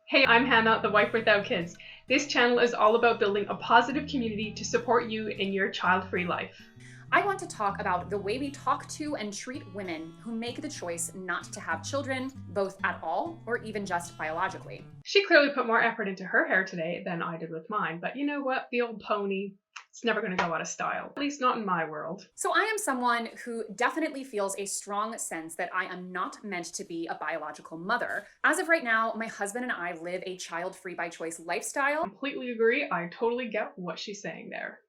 Hey, I'm Hannah, the wife without kids. This channel is all about building a positive community to support you in your child-free life. I want to talk about the way we talk to and treat women who make the choice not to have children, both at all or even just biologically. She clearly put more effort into her hair today than I did with mine, but you know what? The old pony, it's never going to go out of style, at least not in my world. So I am someone who definitely feels a strong sense that I am not meant to be a biological mother. As of right now, my husband and I live a child-free by choice lifestyle. Completely agree. I totally get what she's saying there.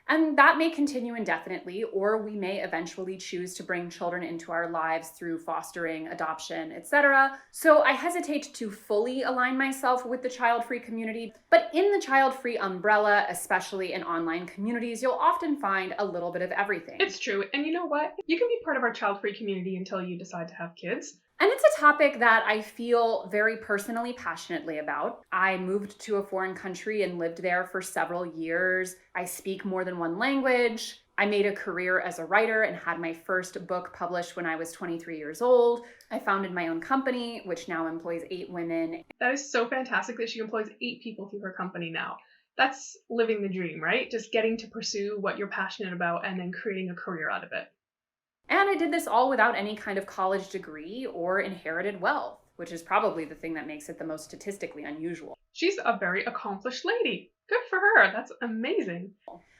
And that may continue indefinitely, or we may eventually choose to bring children into our lives through fostering, adoption, etc. So I hesitate to fully align myself with the child-free community, but in the child-free umbrella, especially in online communities, you'll often find a little bit of everything. It's true, and you know what? You can be part of our child-free community until you decide to have kids. And it's a topic that I feel very personally passionately about. I moved to a foreign country and lived there for several years. I speak more than one language. I made a career as a writer and had my first book published when I was 23 years old. I founded my own company, which now employs 8 women. That is so fantastic that she employs 8 people through her company now. That's living the dream, right? Just getting to pursue what you're passionate about and then creating a career out of it. And I did this all without any kind of college degree or inherited wealth, which is probably the thing that makes it the most statistically unusual. She's a very accomplished lady. Good for her. That's amazing.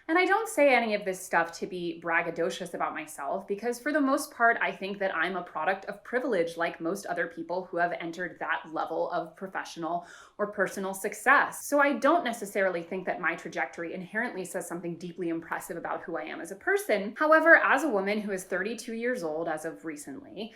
And I don't say any of this stuff to be braggadocious about myself, because for the most part, I think that I'm a product of privilege, like most other people who have entered that level of professional or personal success. So I don't necessarily think that my trajectory inherently says something deeply impressive about who I am as a person. However, as a woman who is 32 years old as of recently,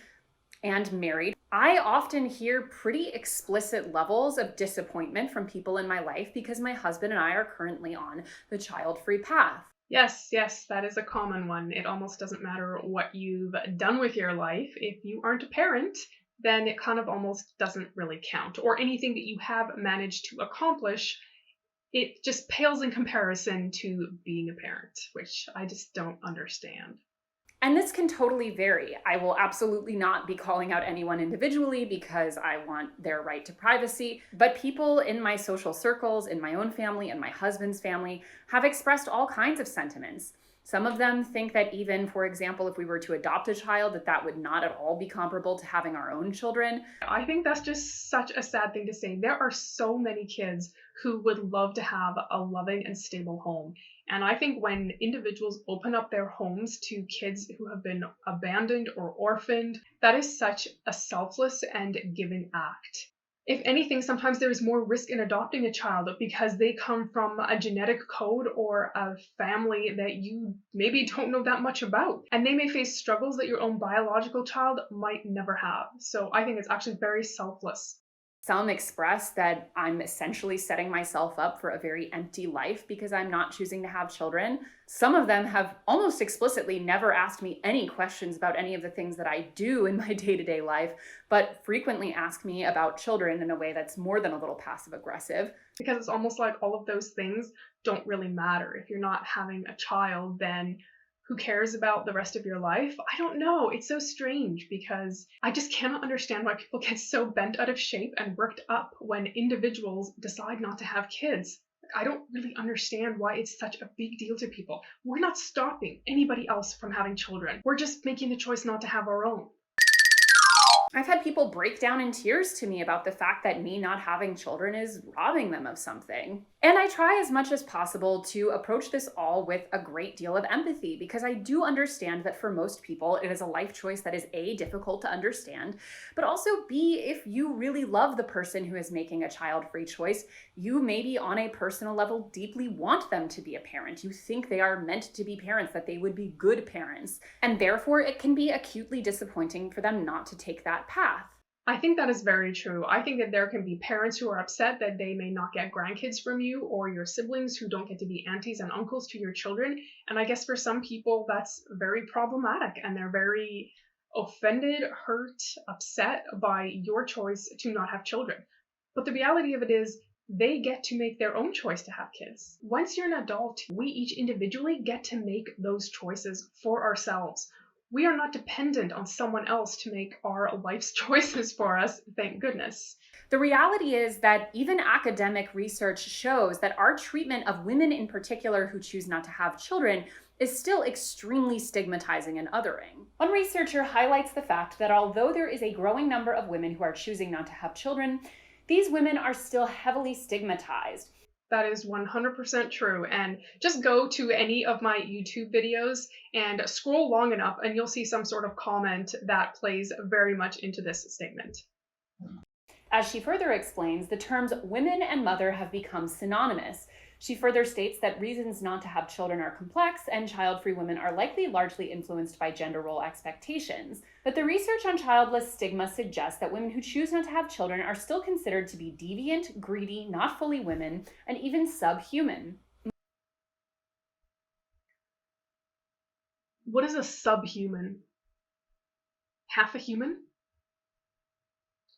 and married, I often hear pretty explicit levels of disappointment from people in my life because my husband and I are currently on the child-free path. Yes, that is a common one. It almost doesn't matter what you've done with your life. If you aren't a parent, then it kind of almost doesn't really count. Or anything that you have managed to accomplish, it just pales in comparison to being a parent, which I just don't understand. And this can totally vary. I will absolutely not be calling out anyone individually because I want their right to privacy. But people in my social circles, in my own family, and my husband's family have expressed all kinds of sentiments. Some of them think that even, for example, if we were to adopt a child, that would not at all be comparable to having our own children. I think that's just such a sad thing to say. There are so many kids who would love to have a loving and stable home. And I think when individuals open up their homes to kids who have been abandoned or orphaned, that is such a selfless and giving act. If anything, sometimes there is more risk in adopting a child because they come from a genetic code or a family that you maybe don't know that much about. And they may face struggles that your own biological child might never have. So I think it's actually very selfless. Some express that I'm essentially setting myself up for a very empty life because I'm not choosing to have children. Some of them have almost explicitly never asked me any questions about any of the things that I do in my day-to-day life, but frequently ask me about children in a way that's more than a little passive-aggressive. Because it's almost like all of those things don't really matter. If you're not having a child, then who cares about the rest of your life? I don't know. It's so strange because I just cannot understand why people get so bent out of shape and worked up when individuals decide not to have kids. I don't really understand why it's such a big deal to people. We're not stopping anybody else from having children. We're just making the choice not to have our own. I've had people break down in tears to me about the fact that me not having children is robbing them of something. And I try as much as possible to approach this all with a great deal of empathy because I do understand that for most people, it is a life choice that is A, difficult to understand, but also B, if you really love the person who is making a child-free choice, you maybe on a personal level deeply want them to be a parent. You think they are meant to be parents, that they would be good parents. And therefore, it can be acutely disappointing for them not to take that path. I think that is very true. I think that there can be parents who are upset that they may not get grandkids from you or your siblings who don't get to be aunties and uncles to your children. And I guess for some people that's very problematic and they're very offended, hurt, upset by your choice to not have children. But the reality of it is they get to make their own choice to have kids. Once you're an adult, we each individually get to make those choices for ourselves. We are not dependent on someone else to make our life's choices for us, thank goodness. The reality is that even academic research shows that our treatment of women in particular who choose not to have children is still extremely stigmatizing and othering. One researcher highlights the fact that although there is a growing number of women who are choosing not to have children, these women are still heavily stigmatized. That is 100% true. And just go to any of my YouTube videos and scroll long enough, and you'll see some sort of comment that plays very much into this statement. As she further explains, the terms women and mother have become synonymous. She further states that reasons not to have children are complex, and child-free women are likely largely influenced by gender role expectations. But the research on childless stigma suggests that women who choose not to have children are still considered to be deviant, greedy, not fully women, and even subhuman. What is a subhuman? Half a human?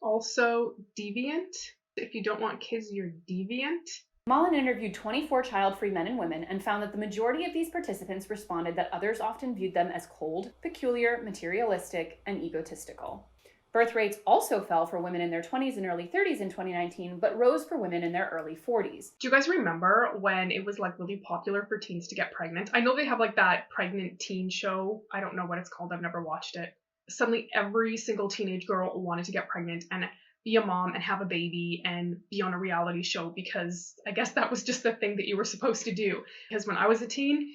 Also deviant? If you don't want kids, you're deviant? Mullen interviewed 24 child-free men and women and found that the majority of these participants responded that others often viewed them as cold, peculiar, materialistic, and egotistical. Birth rates also fell for women in their 20s and early 30s in 2019, but rose for women in their early 40s. Do you guys remember when it was like really popular for teens to get pregnant? I know they have like that pregnant teen show. I don't know what it's called. I've never watched it. Suddenly every single teenage girl wanted to get pregnant and be a mom and have a baby and be on a reality show, because I guess that was just the thing that you were supposed to do. Because when I was a teen,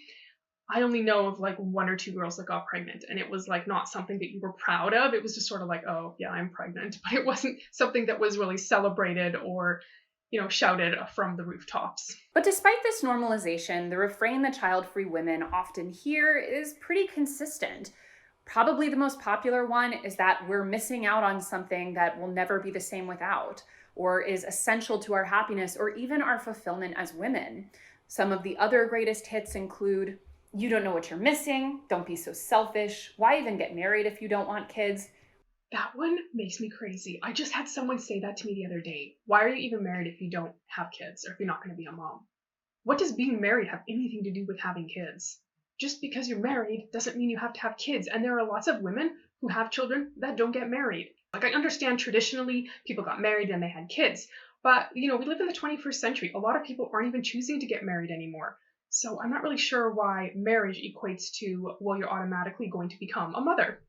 I only know of like one or two girls that got pregnant, and it was like not something that you were proud of. It was just sort of like, oh yeah, I'm pregnant, but it wasn't something that was really celebrated or, shouted from the rooftops. But despite this normalization, the refrain that child-free women often hear is pretty consistent. Probably the most popular one is that we're missing out on something that will never be the same without, or is essential to our happiness or even our fulfillment as women. Some of the other greatest hits include, you don't know what you're missing, don't be so selfish, why even get married if you don't want kids? That one makes me crazy. I just had someone say that to me the other day. Why are you even married if you don't have kids, or if you're not going to be a mom? What does being married have anything to do with having kids? Just because you're married doesn't mean you have to have kids. And there are lots of women who have children that don't get married. Like, I understand traditionally people got married and they had kids, but we live in the 21st century. A lot of people aren't even choosing to get married anymore. So I'm not really sure why marriage equates to, well, you're automatically going to become a mother.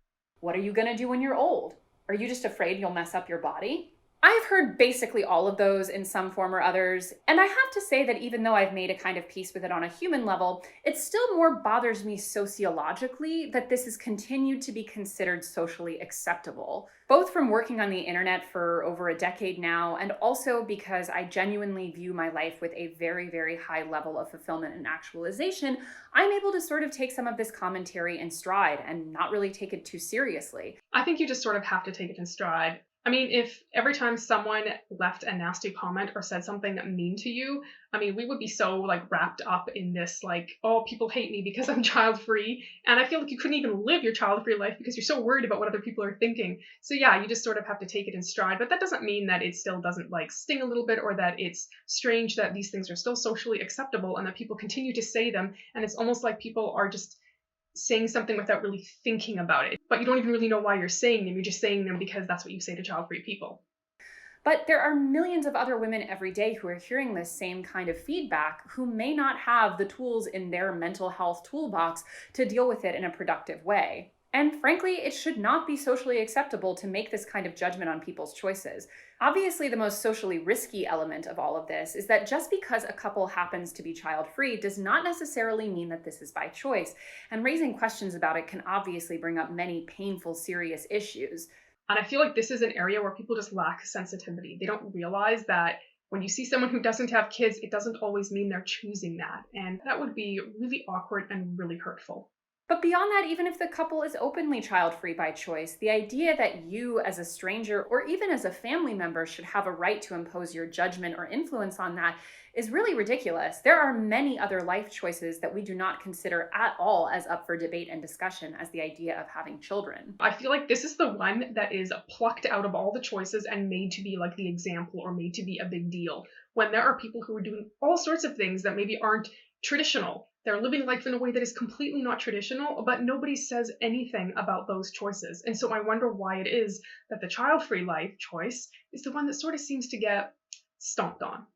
What are you going to do when you're old? Are you just afraid you'll mess up your body? I've heard basically all of those in some form or others, and I have to say that even though I've made a kind of peace with it on a human level, it still more bothers me sociologically that this has continued to be considered socially acceptable, both from working on the internet for over a decade now, and also because I genuinely view my life with a very, very high level of fulfillment and actualization. I'm able to sort of take some of this commentary in stride and not really take it too seriously. I think you just sort of have to take it in stride. I mean, if every time someone left a nasty comment or said something mean to you, I mean, we would be so like wrapped up in this, like, oh, people hate me because I'm child free. And I feel like you couldn't even live your child free life because you're so worried about what other people are thinking. So yeah, you just sort of have to take it in stride. But that doesn't mean that it still doesn't like sting a little bit, or that it's strange that these things are still socially acceptable and that people continue to say them. And it's almost like people are just saying something without really thinking about it. But you don't even really know why you're saying them. You're just saying them because that's what you say to child-free people. But there are millions of other women every day who are hearing this same kind of feedback who may not have the tools in their mental health toolbox to deal with it in a productive way. And frankly, it should not be socially acceptable to make this kind of judgment on people's choices. Obviously, the most socially risky element of all of this is that just because a couple happens to be child-free does not necessarily mean that this is by choice. And raising questions about it can obviously bring up many painful, serious issues. And I feel like this is an area where people just lack sensitivity. They don't realize that when you see someone who doesn't have kids, it doesn't always mean they're choosing that. And that would be really awkward and really hurtful. But beyond that, even if the couple is openly child-free by choice, the idea that you as a stranger or even as a family member should have a right to impose your judgment or influence on that is really ridiculous. There are many other life choices that we do not consider at all as up for debate and discussion as the idea of having children. I feel like this is the one that is plucked out of all the choices and made to be like the example or made to be a big deal, when there are people who are doing all sorts of things that maybe aren't traditional. They're living life in a way that is completely not traditional, but nobody says anything about those choices. And so I wonder why it is that the child-free life choice is the one that sort of seems to get stomped on.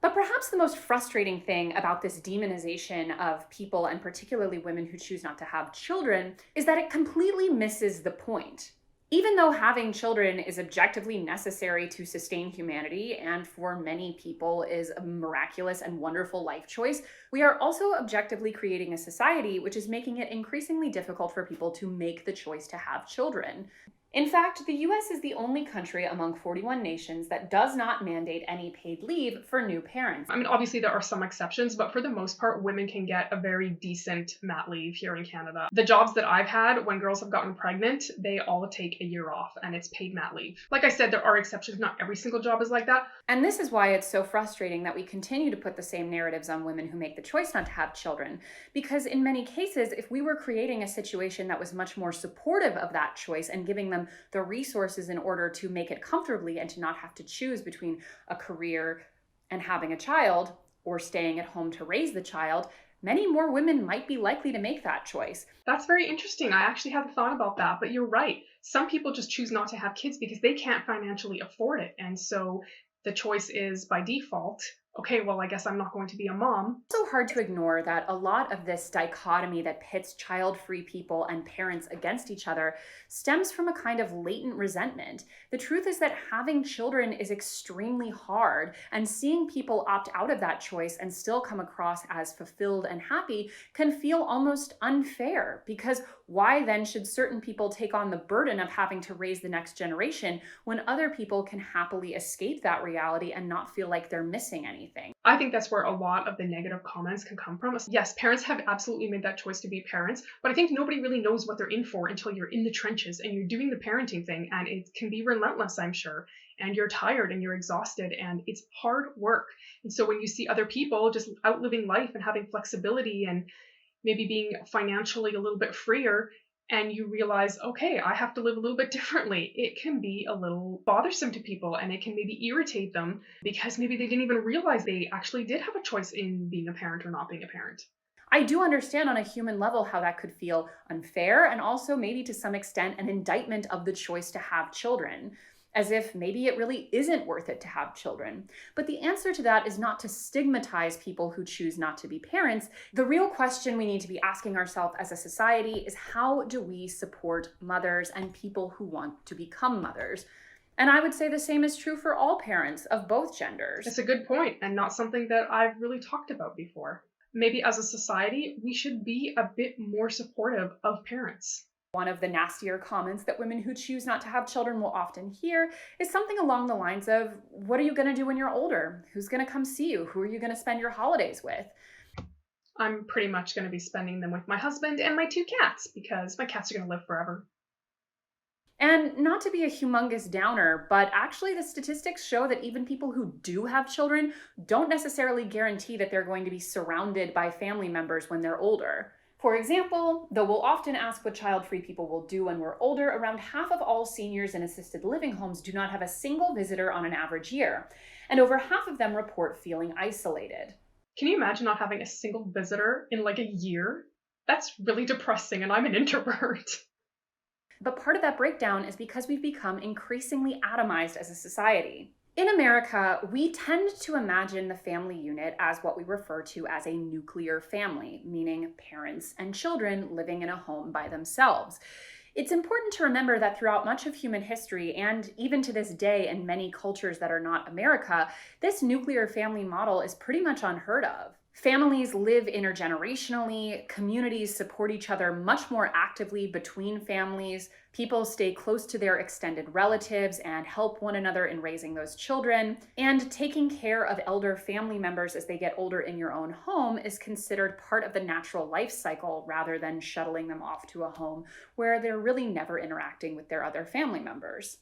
But perhaps the most frustrating thing about this demonization of people, and particularly women who choose not to have children, is that it completely misses the point. Even though having children is objectively necessary to sustain humanity and for many people is a miraculous and wonderful life choice, we are also objectively creating a society which is making it increasingly difficult for people to make the choice to have children. In fact, the US is the only country among 41 nations that does not mandate any paid leave for new parents. I mean, obviously there are some exceptions, but for the most part, women can get a very decent mat leave here in Canada. The jobs that I've had when girls have gotten pregnant, they all take a year off and it's paid mat leave. Like I said, there are exceptions. Not every single job is like that. And this is why it's so frustrating that we continue to put the same narratives on women who make the choice not to have children. Because in many cases, if we were creating a situation that was much more supportive of that choice and giving them the resources in order to make it comfortably and to not have to choose between a career and having a child or staying at home to raise the child, many more women might be likely to make that choice. That's very interesting. I actually hadn't thought about that, but you're right. Some people just choose not to have kids because they can't financially afford it. And so the choice is by default, okay, well, I guess I'm not going to be a mom. It's also hard to ignore that a lot of this dichotomy that pits child-free people and parents against each other stems from a kind of latent resentment. The truth is that having children is extremely hard, and seeing people opt out of that choice and still come across as fulfilled and happy can feel almost unfair, because why then should certain people take on the burden of having to raise the next generation when other people can happily escape that reality and not feel like they're missing anything? I think that's where a lot of the negative comments can come from. Yes, parents have absolutely made that choice to be parents, but I think nobody really knows what they're in for until you're in the trenches and you're doing the parenting thing, and it can be relentless, I'm sure. And you're tired and you're exhausted and it's hard work. And so when you see other people just out living life and having flexibility and maybe being financially a little bit freer, and you realize, okay, I have to live a little bit differently, it can be a little bothersome to people and it can maybe irritate them because maybe they didn't even realize they actually did have a choice in being a parent or not being a parent. I do understand on a human level how that could feel unfair, and also maybe to some extent an indictment of the choice to have children, as if maybe it really isn't worth it to have children. But the answer to that is not to stigmatize people who choose not to be parents. The real question we need to be asking ourselves as a society is, how do we support mothers and people who want to become mothers? And I would say the same is true for all parents of both genders. That's a good point, and not something that I've really talked about before. Maybe as a society, we should be a bit more supportive of parents. One of the nastier comments that women who choose not to have children will often hear is something along the lines of, what are you going to do when you're older? Who's going to come see you? Who are you going to spend your holidays with? I'm pretty much going to be spending them with my husband and my 2 cats because my cats are going to live forever. And not to be a humongous downer, but actually the statistics show that even people who do have children don't necessarily guarantee that they're going to be surrounded by family members when they're older. For example, though we'll often ask what child-free people will do when we're older, around half of all seniors in assisted living homes do not have a single visitor on an average year, and over half of them report feeling isolated. Can you imagine not having a single visitor in like a year? That's really depressing, and I'm an introvert. But part of that breakdown is because we've become increasingly atomized as a society. In America, we tend to imagine the family unit as what we refer to as a nuclear family, meaning parents and children living in a home by themselves. It's important to remember that throughout much of human history, and even to this day in many cultures that are not America, this nuclear family model is pretty much unheard of. Families live intergenerationally, communities support each other much more actively between families, people stay close to their extended relatives and help one another in raising those children, and taking care of elder family members as they get older in your own home is considered part of the natural life cycle rather than shuttling them off to a home where they're really never interacting with their other family members.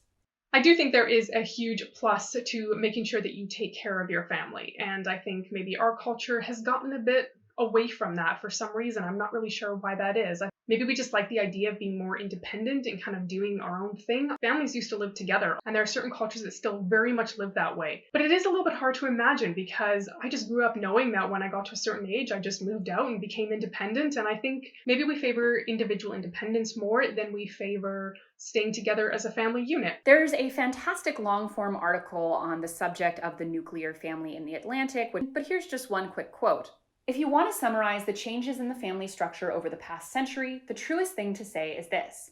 I do think there is a huge plus to making sure that you take care of your family. And I think maybe our culture has gotten a bit away from that for some reason. I'm not really sure why that is. Maybe we just like the idea of being more independent and kind of doing our own thing. Families used to live together, and there are certain cultures that still very much live that way. But it is a little bit hard to imagine because I just grew up knowing that when I got to a certain age, I just moved out and became independent. And I think maybe we favor individual independence more than we favor staying together as a family unit. There's a fantastic long-form article on the subject of the nuclear family in The Atlantic, but here's just one quick quote. If you want to summarize the changes in the family structure over the past century, the truest thing to say is this.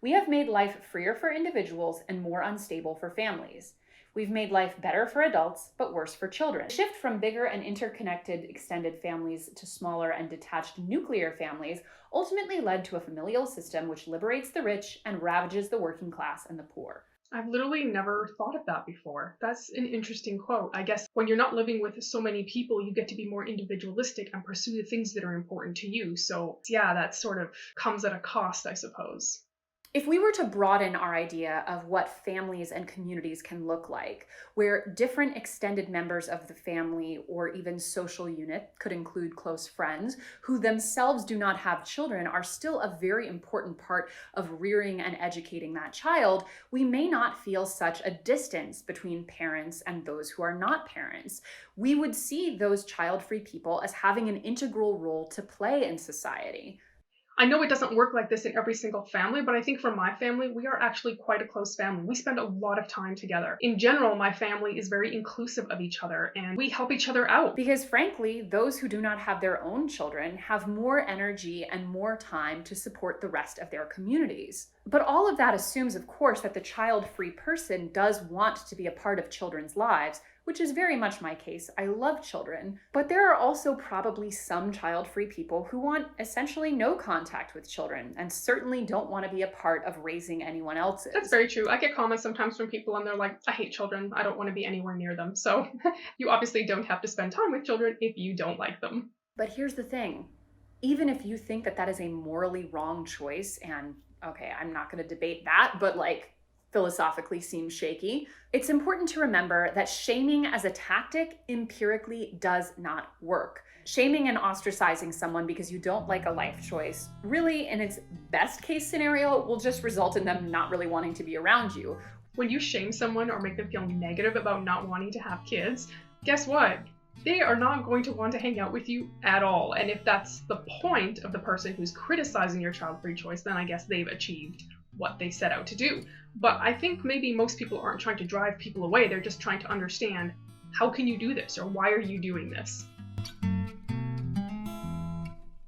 We have made life freer for individuals and more unstable for families. We've made life better for adults, but worse for children. The shift from bigger and interconnected extended families to smaller and detached nuclear families ultimately led to a familial system which liberates the rich and ravages the working class and the poor. I've literally never thought of that before. That's an interesting quote. I guess when you're not living with so many people, you get to be more individualistic and pursue the things that are important to you. So yeah, that sort of comes at a cost, I suppose. If we were to broaden our idea of what families and communities can look like, where different extended members of the family or even social unit could include close friends who themselves do not have children are still a very important part of rearing and educating that child, we may not feel such a distance between parents and those who are not parents. We would see those child-free people as having an integral role to play in society. I know it doesn't work like this in every single family, but I think for my family, we are actually quite a close family. We spend a lot of time together. In general, my family is very inclusive of each other and we help each other out. Because frankly, those who do not have their own children have more energy and more time to support the rest of their communities. But all of that assumes, of course, that the child-free person does want to be a part of children's lives, which is very much my case. I love children, but there are also probably some child-free people who want essentially no contact with children and certainly don't want to be a part of raising anyone else's. That's very true. I get comments sometimes from people and they're like, I hate children. I don't want to be anywhere near them. So you obviously don't have to spend time with children if you don't like them. But here's the thing. Even if you think that that is a morally wrong choice, and okay, I'm not going to debate that, but philosophically seems shaky, it's important to remember that shaming as a tactic empirically does not work. Shaming and ostracizing someone because you don't like a life choice really, in its best case scenario, will just result in them not really wanting to be around you. When you shame someone or make them feel negative about not wanting to have kids, guess what? They are not going to want to hang out with you at all. And if that's the point of the person who's criticizing your child-free choice, then I guess they've achieved what they set out to do. But I think maybe most people aren't trying to drive people away. They're just trying to understand, how can you do this? Or why are you doing this?